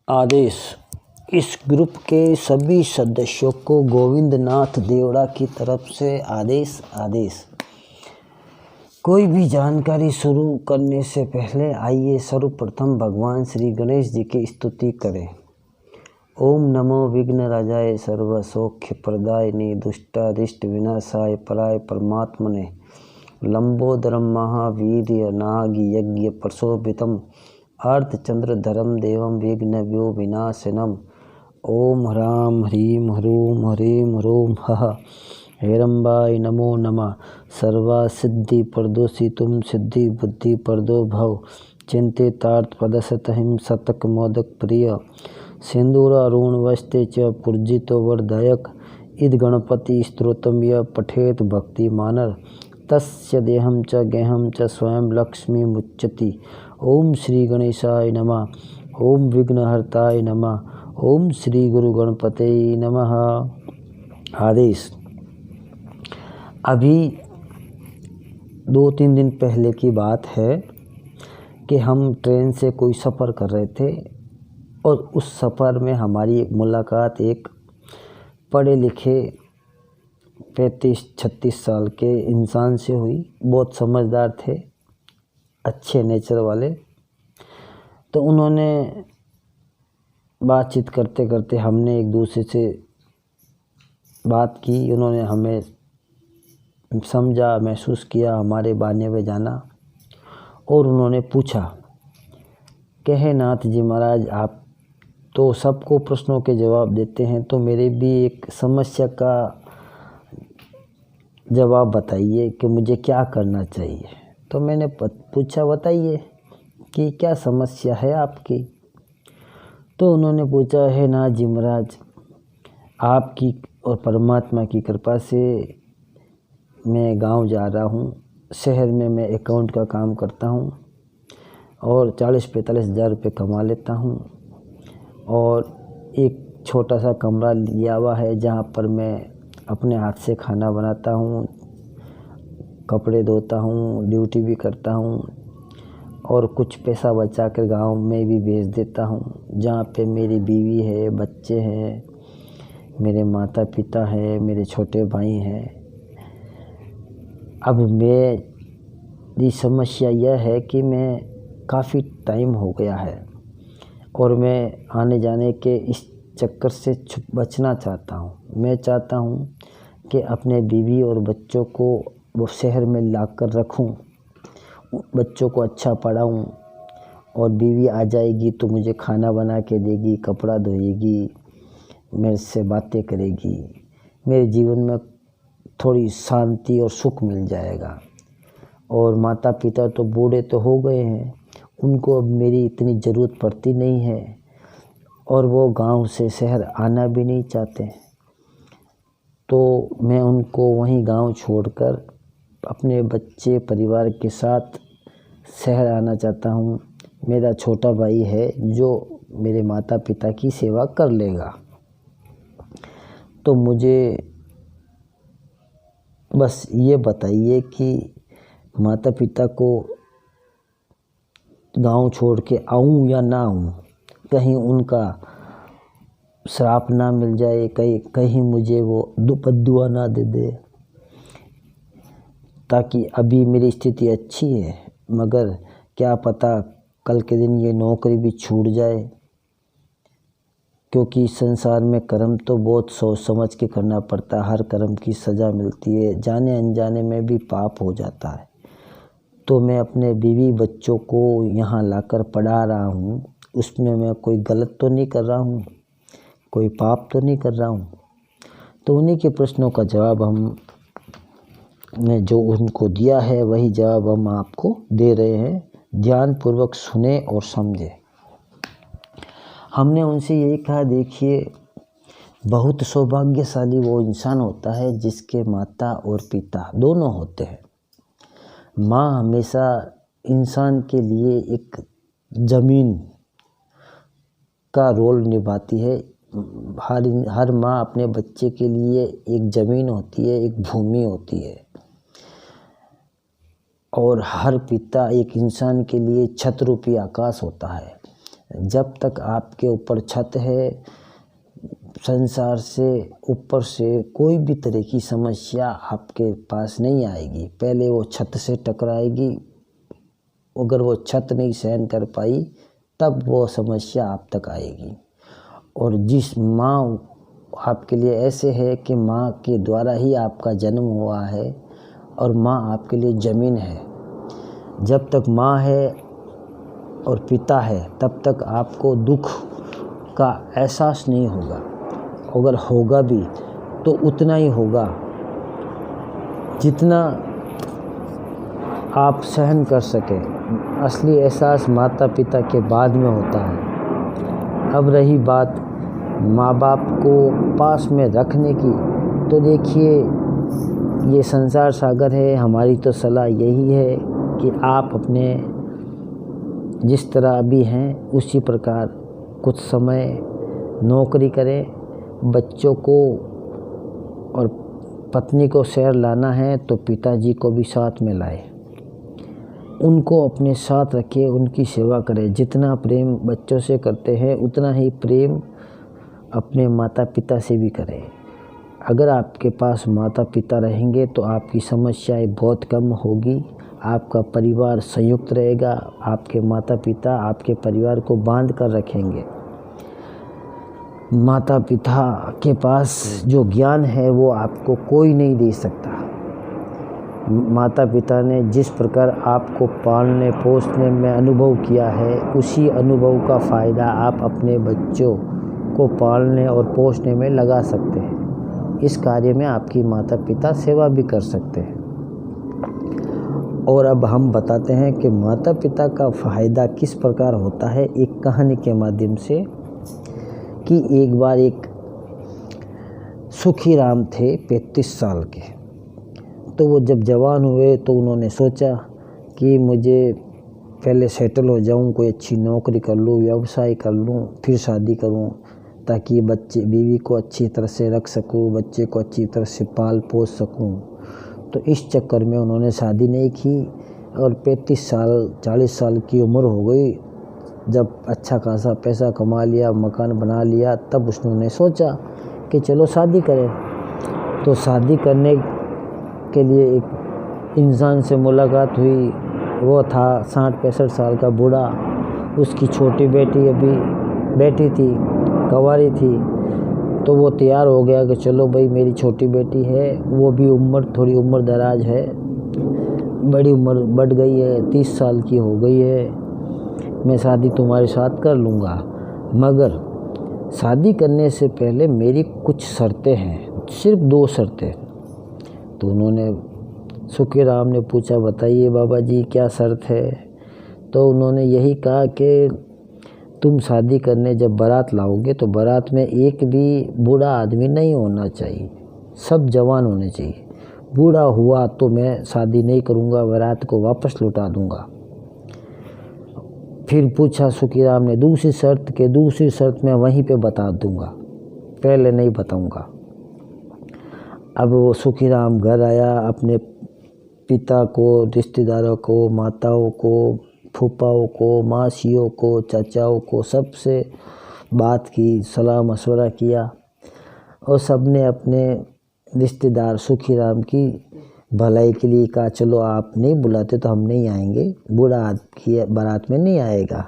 आदेश। इस ग्रुप के सभी सदस्यों को गोविंदनाथ देवड़ा की तरफ से आदेश। कोई भी जानकारी शुरू करने से पहले आइए सर्वप्रथम भगवान श्री गणेश जी की स्तुति करें। ओम नमो विघ्नराजाय सर्व सौख्य प्रदायिने दुष्टारिष्ट विनाशाय पराय परमात्मने लंबोदरम महावीर्य नागी यज्ञ प्रशोभितम अर्धचंद्रधरम देवम विघ्नव्यो विनाशनम। ओम ह्रां ह्रीं ह्रूं ह्रीं ह्रूं हः हेरम्बाय नमो नमः। सर्वा सिद्धि प्रदोषितुम सिद्धि बुद्धि प्रदो भव चिंतितार्थ पदसतहिं शतक मोदक प्रिय सिंदूर अरुण वस्ते च पूर्जितो वर्धयक इद गणपति स्तोत्रम य पठेत भक्ति मानर तस्य देहं च गेहं च स्वयं लक्ष्मी मुच्यति। ओम श्री गणेशाय नमः। ओम विघ्नहर्ताय नमः। ओम श्री गुरु गणपते नमः। आदेश। अभी 2-3 दिन पहले की बात है कि हम ट्रेन से कोई सफ़र कर रहे थे और उस सफ़र में हमारी एक मुलाकात एक पढ़े लिखे 35-36 साल के इंसान से हुई। बहुत समझदार थे, अच्छे नेचर वाले। तो उन्होंने बातचीत करते करते हमने एक दूसरे से बात की। उन्होंने हमें समझा, महसूस किया, हमारे बारे में जाना और उन्होंने पूछा कि हे नाथ जी महाराज, आप तो सबको प्रश्नों के जवाब देते हैं, तो मेरे भी एक समस्या का जवाब बताइए कि मुझे क्या करना चाहिए। तो मैंने पूछा, बताइए कि क्या समस्या है आपकी। तो उन्होंने पूछा, हे नाथ जी महाराज, आपकी और परमात्मा की कृपा से मैं गांव जा रहा हूं। शहर में मैं अकाउंट का काम करता हूं और 40-45 हज़ार रुपये कमा लेता हूं और एक छोटा सा कमरा लिया हुआ है जहां पर मैं अपने हाथ से खाना बनाता हूं, कपड़े धोता हूं, ड्यूटी भी करता हूं और कुछ पैसा बचा कर गाँव में भी भेज देता हूं, जहां पे मेरी बीवी है, बच्चे हैं, मेरे माता पिता हैं, मेरे छोटे भाई हैं। अब मेरी समस्या यह है कि मैं काफ़ी टाइम हो गया है और मैं आने जाने के इस चक्कर से बचना चाहता हूँ। मैं चाहता हूँ कि अपने बीवी और बच्चों को वो शहर में लाकर रखूँ, बच्चों को अच्छा पढ़ाऊँ और बीवी आ जाएगी तो मुझे खाना बना के देगी, कपड़ा धोएगी, मेरे से बातें करेगी। मेरे जीवन में थोड़ी शांति और सुख मिल जाएगा। और माता पिता तो बूढ़े तो हो गए हैं, उनको अब मेरी इतनी ज़रूरत पड़ती नहीं है और वो गांव से शहर आना भी नहीं चाहते। तो मैं उनको वहीं गांव छोड़कर अपने बच्चे परिवार के साथ शहर आना चाहता हूं। मेरा छोटा भाई है जो मेरे माता पिता की सेवा कर लेगा। तो मुझे बस ये बताइए कि माता पिता को गांव छोड़ के आऊं या ना आऊं, कहीं उनका श्राप ना मिल जाए, कहीं मुझे वो बद्दुआ ना दे दे। ताकि अभी मेरी स्थिति अच्छी है, मगर क्या पता कल के दिन ये नौकरी भी छूट जाए, क्योंकि संसार में कर्म तो बहुत सोच समझ के करना पड़ता है। हर कर्म की सज़ा मिलती है, जाने अनजाने में भी पाप हो जाता है। तो मैं अपने बीवी बच्चों को यहाँ लाकर पढ़ा रहा हूँ, उसमें मैं कोई गलत तो नहीं कर रहा हूँ, कोई पाप तो नहीं कर रहा हूँ। तो उन्हीं के प्रश्नों का जवाब हमने जो उनको दिया है वही जवाब हम आपको दे रहे हैं। ध्यानपूर्वक सुने और समझे। हमने उनसे यही कहा, देखिए, बहुत सौभाग्यशाली वो इंसान होता है जिसके माता और पिता दोनों होते हैं। माँ हमेशा इंसान के लिए एक ज़मीन का रोल निभाती है। हर माँ अपने बच्चे के लिए एक ज़मीन होती है, एक भूमि होती है। और हर पिता एक इंसान के लिए छत रूपी आकाश होता है। जब तक आपके ऊपर छत है, संसार से ऊपर से कोई भी तरह की समस्या आपके पास नहीं आएगी। पहले वो छत से टकराएगी, अगर वो छत नहीं सहन कर पाई तब वो समस्या आप तक आएगी। और जिस माँ आपके लिए ऐसे है कि माँ के द्वारा ही आपका जन्म हुआ है और माँ आपके लिए ज़मीन है। जब तक माँ है और पिता है तब तक आपको दुख का एहसास नहीं होगा, अगर होगा भी तो उतना ही होगा जितना आप सहन कर सकें। असली एहसास माता पिता के बाद में होता है। अब रही बात माँ बाप को पास में रखने की, तो देखिए ये संसार सागर है। हमारी तो सलाह यही है कि आप अपने जिस तरह अभी हैं उसी प्रकार कुछ समय नौकरी करें, बच्चों को और पत्नी को शहर लाना है तो पिताजी को भी साथ में लाए, उनको अपने साथ रखिए, उनकी सेवा करें। जितना प्रेम बच्चों से करते हैं उतना ही प्रेम अपने माता पिता से भी करें। अगर आपके पास माता पिता रहेंगे तो आपकी समस्याएं बहुत कम होगी, आपका परिवार संयुक्त रहेगा, आपके माता पिता आपके परिवार को बांध कर रखेंगे। माता पिता के पास जो ज्ञान है वो आपको कोई नहीं दे सकता। माता पिता ने जिस प्रकार आपको पालने पोसने में अनुभव किया है, उसी अनुभव का फ़ायदा आप अपने बच्चों को पालने और पोसने में लगा सकते हैं। इस कार्य में आपकी माता पिता सेवा भी कर सकते हैं। और अब हम बताते हैं कि माता पिता का फ़ायदा किस प्रकार होता है, एक कहानी के माध्यम से। कि एक बार एक सुखी राम थे 35 साल के, तो वो जब जवान हुए तो उन्होंने सोचा कि मुझे पहले सेटल हो जाऊं, कोई अच्छी नौकरी कर लूं, व्यवसाय कर लूं, फिर शादी करूं, ताकि बच्चे बीवी को अच्छी तरह से रख सकूं, बच्चे को अच्छी तरह से पाल पोस सकूं। तो इस चक्कर में उन्होंने शादी नहीं की और 35 साल 40 साल की उम्र हो गई। जब अच्छा खासा पैसा कमा लिया, मकान बना लिया, तब उसने सोचा कि चलो शादी करें। तो शादी करने के लिए एक इंसान से मुलाकात हुई। वो था 60-65 साल का बूढ़ा, उसकी छोटी बेटी अभी बैठी थी, कंवारी थी। तो वो तैयार हो गया कि चलो भाई मेरी छोटी बेटी है, वो भी थोड़ी उम्र दराज है, बड़ी उम्र बढ़ गई है, 30 साल की हो गई है, मैं शादी तुम्हारे साथ कर लूँगा, मगर शादी करने से पहले मेरी कुछ शर्तें हैं, सिर्फ 2 शर्तें। तो उन्होंने सुखी राम ने पूछा, बताइए बाबा जी क्या शर्त है। तो उन्होंने यही कहा कि तुम शादी करने जब बारात लाओगे तो बारात में एक भी बूढ़ा आदमी नहीं होना चाहिए, सब जवान होने चाहिए। बूढ़ा हुआ तो मैं शादी नहीं करूँगा, बारात को वापस लौटा दूँगा। फिर पूछा सुखी राम ने दूसरी शर्त मैं वहीं पे बता दूँगा, पहले नहीं बताऊँगा। अब वो सुखी राम घर आया, अपने पिता को, रिश्तेदारों को, माताओं को, फूफाओं को, मासियों को, चाचाओं को, सबसे बात की, सलाह मशवरा किया और सब ने अपने रिश्तेदार सुखी राम की भलाई के लिए कहा, चलो आप नहीं बुलाते तो हम नहीं आएंगे, बूढ़ा आदमी बारात में नहीं आएगा,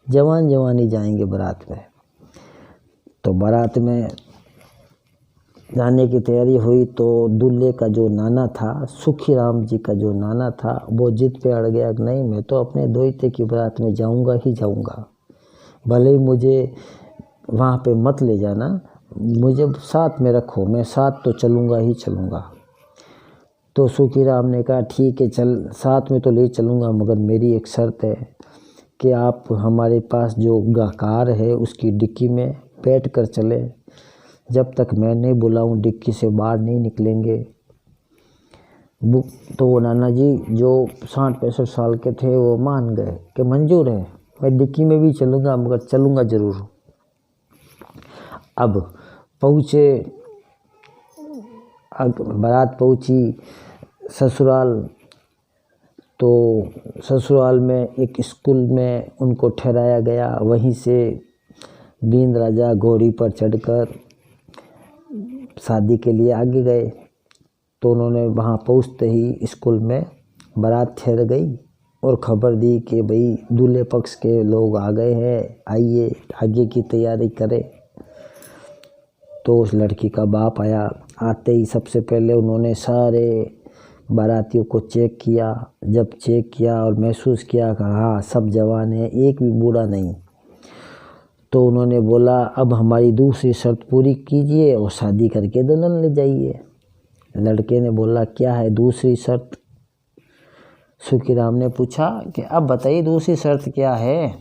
जवान ही जाएंगे बारात में। तो बारात में जाने की तैयारी हुई तो दूल्हे का जो नाना था, सुखी राम जी का जो नाना था, वो जिद पे अड़ गया कि नहीं, मैं तो अपने दोहिते की बारात में जाऊंगा ही जाऊंगा, भले ही मुझे वहाँ पे मत ले जाना, मुझे साथ में रखो, मैं साथ तो चलूँगा ही चलूँगा। तो सुखी राम ने कहा ठीक है, चल साथ में तो ले चलूँगा, मगर मेरी एक शर्त है कि आप हमारे पास जो कार है उसकी डिक्की में बैठ कर चले, जब तक मैं नहीं बुलाऊं डिक्की से बाहर नहीं निकलेंगे। तो वो नाना जी जो 60-65 साल के थे वो मान गए कि मंजूर है, मैं डिक्की में भी चलूँगा, मगर चलूँगा ज़रूर। अब पहुँचे, बारात पहुँची ससुराल, तो ससुराल में एक स्कूल में उनको ठहराया गया। वहीं से बींद राजा घोड़ी पर चढ़कर शादी के लिए आगे गए। तो उन्होंने वहाँ पहुँचते ही स्कूल में बारात ठहर गई और खबर दी कि भाई दूल्हे पक्ष के लोग आ गए हैं, आइए आगे की तैयारी करें। तो उस लड़की का बाप आया। आते ही सबसे पहले उन्होंने सारे बारातियों को चेक किया। जब चेक किया और महसूस किया कि हाँ सब जवान हैं, एक भी बूढ़ा नहीं, तो उन्होंने बोला अब हमारी दूसरी शर्त पूरी कीजिए और शादी करके दुल्हन ले जाइए। लड़के ने बोला क्या है दूसरी शर्त? सुखीराम ने पूछा कि अब बताइए दूसरी शर्त क्या है?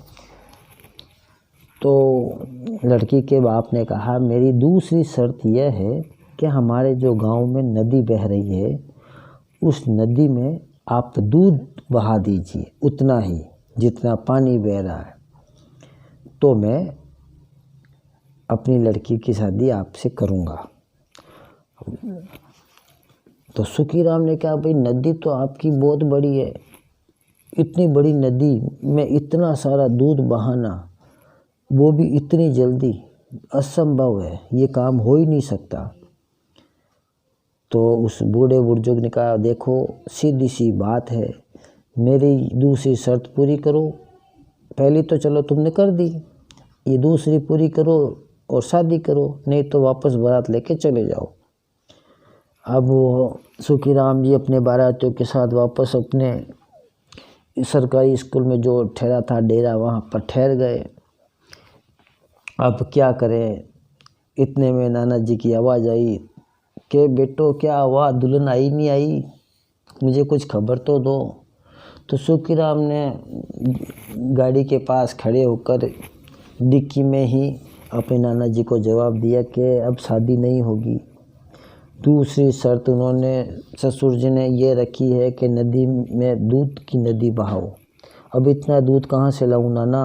तो लड़की के बाप ने कहा मेरी दूसरी शर्त यह है कि हमारे जो गांव में नदी बह रही है उस नदी में आप दूध बहा दीजिए, उतना ही जितना पानी बह रहा है, तो मैं अपनी लड़की की शादी आपसे करूँगा। तो सुखीराम ने कहा भाई नदी तो आपकी बहुत बड़ी है, इतनी बड़ी नदी में इतना सारा दूध बहाना, वो भी इतनी जल्दी, असंभव है, ये काम हो ही नहीं सकता। तो उस बूढ़े बुजुर्ग ने कहा देखो सीधी सी बात है, मेरी दूसरी शर्त पूरी करो। पहली तो चलो तुमने कर दी, ये दूसरी पूरी करो और शादी करो, नहीं तो वापस बारात लेके चले जाओ। अब वो सुखीराम जी अपने बारातियों के साथ वापस अपने सरकारी स्कूल में जो ठहरा था डेरा, वहाँ पर ठहर गए। अब क्या करें? इतने में नाना जी की आवाज़ आई कि बेटो क्या हुआ, दुल्हन आई नहीं आई, मुझे कुछ खबर तो दो। तो सुखीराम ने गाड़ी के पास खड़े होकर डिक्की में ही अपने नाना जी को जवाब दिया कि अब शादी नहीं होगी। दूसरी शर्त उन्होंने ससुर जी ने ये रखी है कि नदी में दूध की नदी बहाओ। अब इतना दूध कहाँ से लाऊं नाना?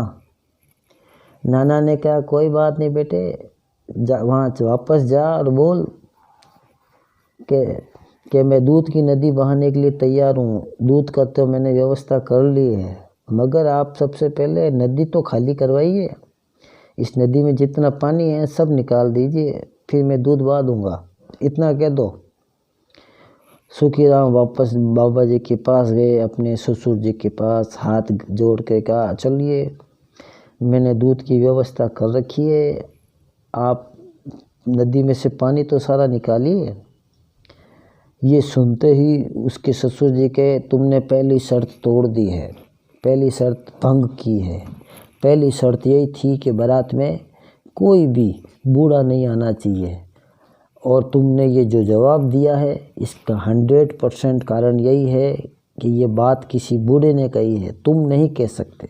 नाना ने कहा कोई बात नहीं बेटे, जा वहाँ वापस जा और बोल कि मैं दूध की नदी बहाने के लिए तैयार हूँ, दूध का तो मैंने व्यवस्था कर ली है, मगर आप सबसे पहले नदी तो खाली करवाइए, इस नदी में जितना पानी है सब निकाल दीजिए, फिर मैं दूध बहा दूँगा, इतना कह दो। सुखीराम वापस बाबा जी के पास गए, अपने ससुर जी के पास हाथ जोड़ के कहा चलिए मैंने दूध की व्यवस्था कर रखी है, आप नदी में से पानी तो सारा निकालिए। ये सुनते ही उसके ससुर जी के तुमने पहली शर्त तोड़ दी है, पहली शर्त भंग की है। पहली शर्त यही थी कि बारात में कोई भी बूढ़ा नहीं आना चाहिए, और तुमने ये जो जवाब दिया है इसका 100% कारण यही है कि ये बात किसी बूढ़े ने कही है, तुम नहीं कह सकते,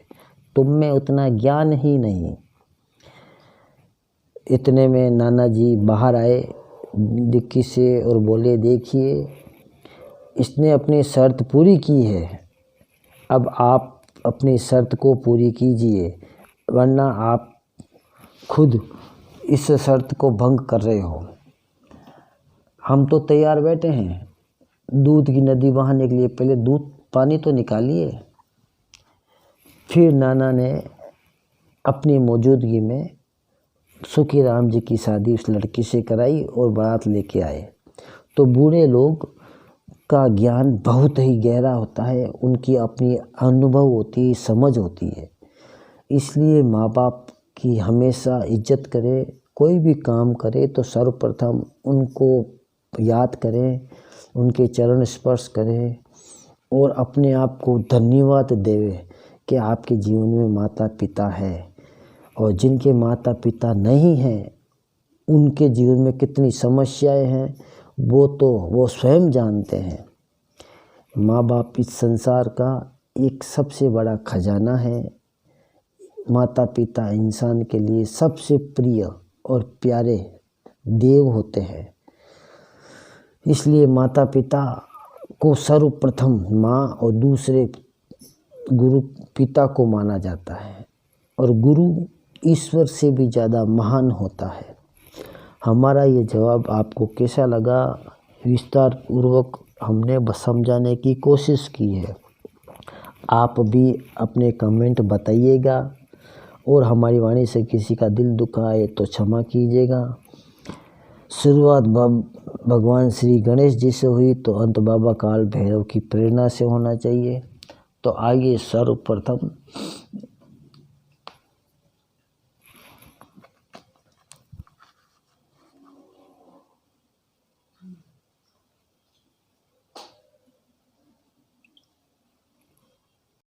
तुम में उतना ज्ञान ही नहीं। इतने में नाना जी बाहर आए डिक्की से और बोले देखिए इसने अपनी शर्त पूरी की है, अब आप अपनी शर्त को पूरी कीजिए, वरना आप खुद इस शर्त को भंग कर रहे हो। हम तो तैयार बैठे हैं दूध की नदी बहाने के लिए, पहले दूध पानी तो निकालिए। फिर नाना ने अपनी मौजूदगी में सुखीराम जी की शादी उस लड़की से कराई और बारात लेके आए। तो बूढ़े लोग का ज्ञान बहुत ही गहरा होता है, उनकी अपनी अनुभव होती है, समझ होती है, इसलिए माँ बाप की हमेशा इज्जत करें। कोई भी काम करे तो सर्वप्रथम उनको याद करें, उनके चरण स्पर्श करें और अपने आप को धन्यवाद देवे कि आपके जीवन में माता पिता है, और जिनके माता पिता नहीं हैं उनके जीवन में कितनी समस्याएं हैं वो स्वयं जानते हैं। माँ बाप इस संसार का एक सबसे बड़ा खजाना है। माता पिता इंसान के लिए सबसे प्रिय और प्यारे देव होते हैं, इसलिए माता पिता को सर्वप्रथम माँ और दूसरे गुरु पिता को माना जाता है, और गुरु ईश्वर से भी ज़्यादा महान होता है। हमारा ये जवाब आपको कैसा लगा, विस्तार पूर्वक हमने समझाने की कोशिश की है। आप भी अपने कमेंट बताइएगा और हमारी वाणी से किसी का दिल दुखा है तो क्षमा कीजिएगा। शुरुआत भगवान श्री गणेश जी से हुई तो अंत बाबा काल भैरव की प्रेरणा से होना चाहिए। तो आइए सर्वप्रथम